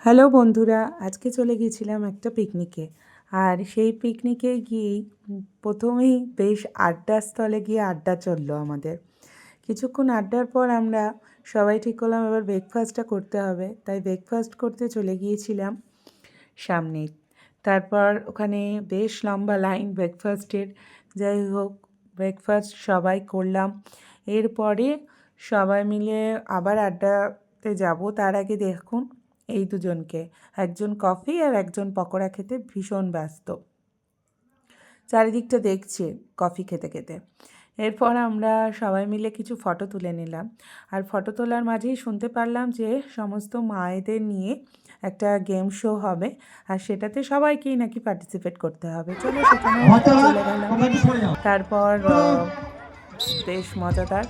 Hello বন্ধুরা, আজকে চলে গিয়েছিলাম একটা পিকনিকে। আর সেই পিকনিকে গিয়েই প্রথমেই বেশ আড্ডাস্থলে গিয়ে আড্ডা চললো আমাদের। কিছুক্ষণ আড্ডার পর আমরা সবাই ঠিক করলাম এবার ব্রেকফাস্টটা করতে হবে, তাই ব্রেকফাস্ট করতে চলে গিয়েছিলাম সামনেই। তারপর ওখানে বেশ লম্বা লাইন ব্রেকফাস্টের। যাই হোক, ব্রেকফাস্ট সবাই করলাম। এরপরে সবাই মিলে আবার আড্ডাতে যাব, তার আগে দেখুন এই দুজনকে, একজন কফি আর একজন পকোড়া খেতে ভীষণ ব্যস্ত, চারিদিকটা দেখছে কফি খেতে খেতে। এরপর আমরা সবাই মিলে কিছু ফটো তুলে নিলাম। আর ফটো তোলার মাঝেই শুনতে পারলাম যে সমস্ত মায়েদের নিয়ে একটা গেম শো হবে, আর সেটাতে সবাইকেই নাকি পার্টিসিপেট করতে হবে। চলো সেখানে চলে গেলাম। তারপর বেশ মজাদার।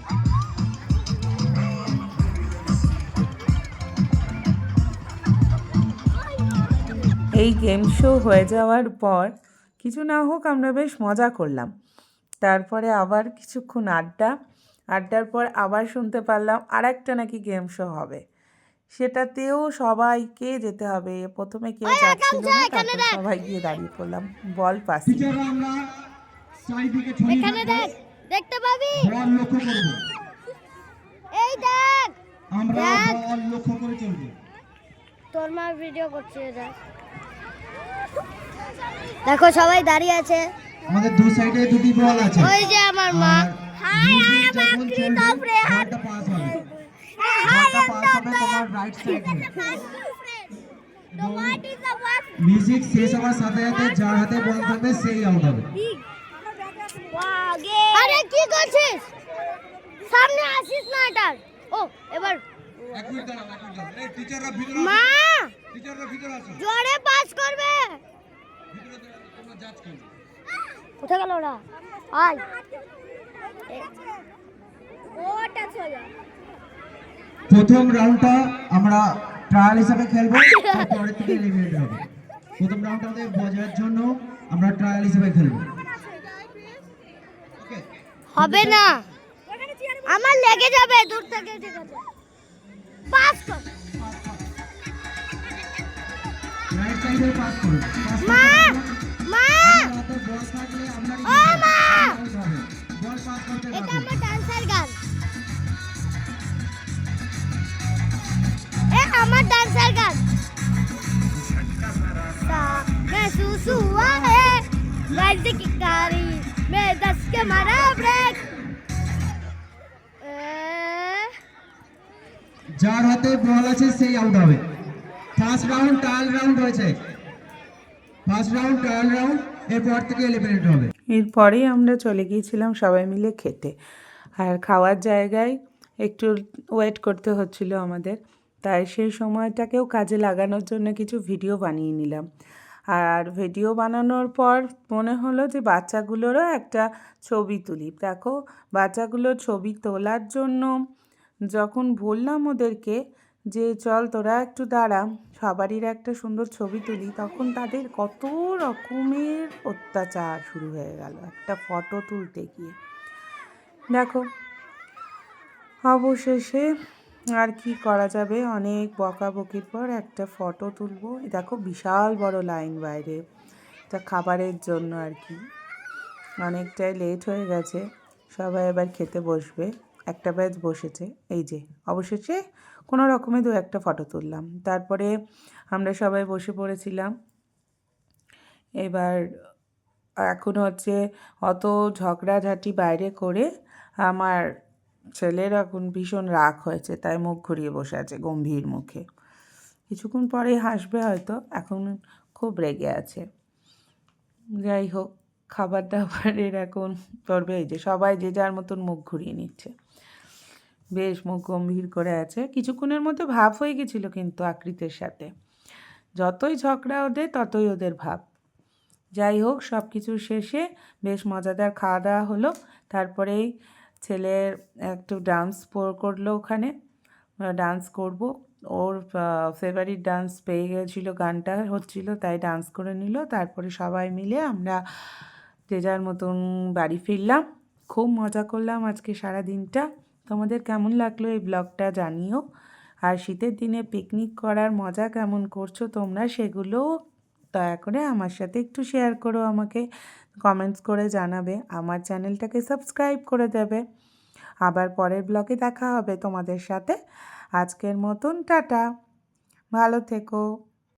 এই গেম শো হয়ে যাওয়ার পর কিছু না হোক আমরা বেশ মজা করলাম। তারপরে আবার কিছুক্ষণ আড্ডার পর আবার শুনতে পারলাম আর একটা নাকি গেম শো হবে, সেটাতেও সবাইকে যেতে হবে। প্রথমে কেউ যাচ্ছিল না, তারপর সবাই গিয়ে দাঁড়িয়ে পড়লাম বল পাসি। এখানে দেখ, দেখতে পাবি, বল লক্ষ্য করব। এই দেখ, আমরা বল লক্ষ্য করে চলব। তোর মা ভিডিও করছে, দেখো সবাই দাঁড়িয়ে আছে। আমাদের দু সাইডে দুটি বল আছে। ওই যে আমার মা। হাই হাই বাকরি তাপরে হাতটা পাস হবে। হাতটা পাস হবে তোমার রাইট সাইডে। মিউজিক শেষ হওয়ার সাথে সাথে যার হাতে বল থাকবে সেই আউট হবে। আরে কি করছিস? সামনে আসিস না এটা। ও এবার এক মিনিট দাঁড়াও। এই টিচাররা ভিতরে আসো। মা টিচাররা ভিতরে আসো। জোরে পাস করবে। ভিতরে তোমরা জাজ করবে। কোথায় গেল ওরা? আয়। ওটা চলে। প্রথম রাউন্ডটা আমরা ট্রায়াল হিসেবে খেলবো, তারপরে থেকে এলিমিনেট হবে। প্রথম রাউন্ডটাতে বোঝার জন্য আমরা ট্রায়াল হিসেবে খেলবো। হবে না, আমার লেগে যাবে দূর থেকে। ঠিক আছে, পাস কর। রাইট সাইডে পাস কর। মা মা বল থাকলে আমরা ও মা বল পাস করতে হবে। এটা আমার ডান্সার গান, আমার ডান্সার গান। मैं सुसु है गर्द की कारी मैं 10 के मारा ब्रेक। যার হাতে বল আছে সেই আউট হবে। ফার্স্ট রাউন্ড ট্রায়াল রাউন্ড হয়েছে, ফার্স্ট রাউন্ড ট্রায়াল রাউন্ড, এরপর থেকে এলিমিনেট হবে। এরপরেই আমরা চলে গিয়েছিলাম সবাই মিলে খেতে। আর খাওয়ার জায়গায় একটু ওয়েট করতে হচ্ছিল আমাদের, তাই সেই সময়টাকেও কাজে লাগানোর জন্য কিছু ভিডিও বানিয়ে নিলাম। আর ভিডিও বানানোর পর মনে হলো যে বাচ্চাগুলোরও একটা ছবি তুলি। দেখো, বাচ্চাগুলোর ছবি তোলার জন্য যখন বললাম ওদেরকে যে চল তোরা একটু দাঁড়া, সবারই একটা সুন্দর ছবি তুলি, তখন তাদের কত রকমের অত্যাচার শুরু হয়ে গেল একটা ফটো তুলতে গিয়ে। দেখো, অবশেষে আর কি করা যাবে, অনেক বকাবকির পর একটা ফটো তুলবো। দেখো বিশাল বড় লাইন বাইরে, এটা খাবারের জন্য আর কি। অনেকটাই লেট হয়ে গেছে, সবাই এবার খেতে বসবে। একটা ব্যাচ বসেছে, এই যে অবশেষে কোনো রকমে দু একটা ফটো তুললাম। তারপরে আমরা সবাই বসে পড়েছিলাম। এবার এখন হচ্ছে অত ঝগড়াঝাটি বাইরে করে আমার ছেলের এখন ভীষণ রাগ হয়েছে, তাই মুখ ঘুরিয়ে বসে আছে গম্ভীর মুখে। কিছুক্ষণ পরেই হাসবে হয়তো, এখন খুব রেগে আছে। যাই হোক, খাবার দাবারের এখন করবে, এই যে সবাই যে যার মতন মুখ ঘুরিয়ে নিচ্ছে, বেশ মুখ গম্ভীর করে আছে। কিছুক্ষণের মধ্যে ভাব হয়ে গেছিলো কিন্তু আকৃতের সাথে, যতই ঝগড়া ওদের ততই ওদের ভাব। যাই হোক, সব কিছু শেষে বেশ মজাদার খাওয়া দাওয়া হলো। তারপরেই ছেলের একটু ডান্স করলো, ওখানে ডান্স করব, ওর ফেভারিট ডান্স পেয়ে গেছিলো, গানটা হচ্ছিল তাই ডান্স করে নিল। তারপরে সবাই মিলে আমরা যে যার মতন বাড়ি ফিরলাম। খুব মজা করলাম আজকে সারা দিনটা। তোমাদের কেমন লাগলো এই ব্লগটা জানিও। আর শীতের দিনে পিকনিক করার মজা কেমন করছো তোমরা, সেগুলোও দয়া করে আমার সাথে একটু শেয়ার করো, আমাকে কমেন্টস করে জানাবে, আমার চ্যানেলটাকে সাবস্ক্রাইব করে দেবে। আবার পরের ব্লগে দেখা হবে তোমাদের সাথে। আজকের মতন টাটা, ভালো থেকো।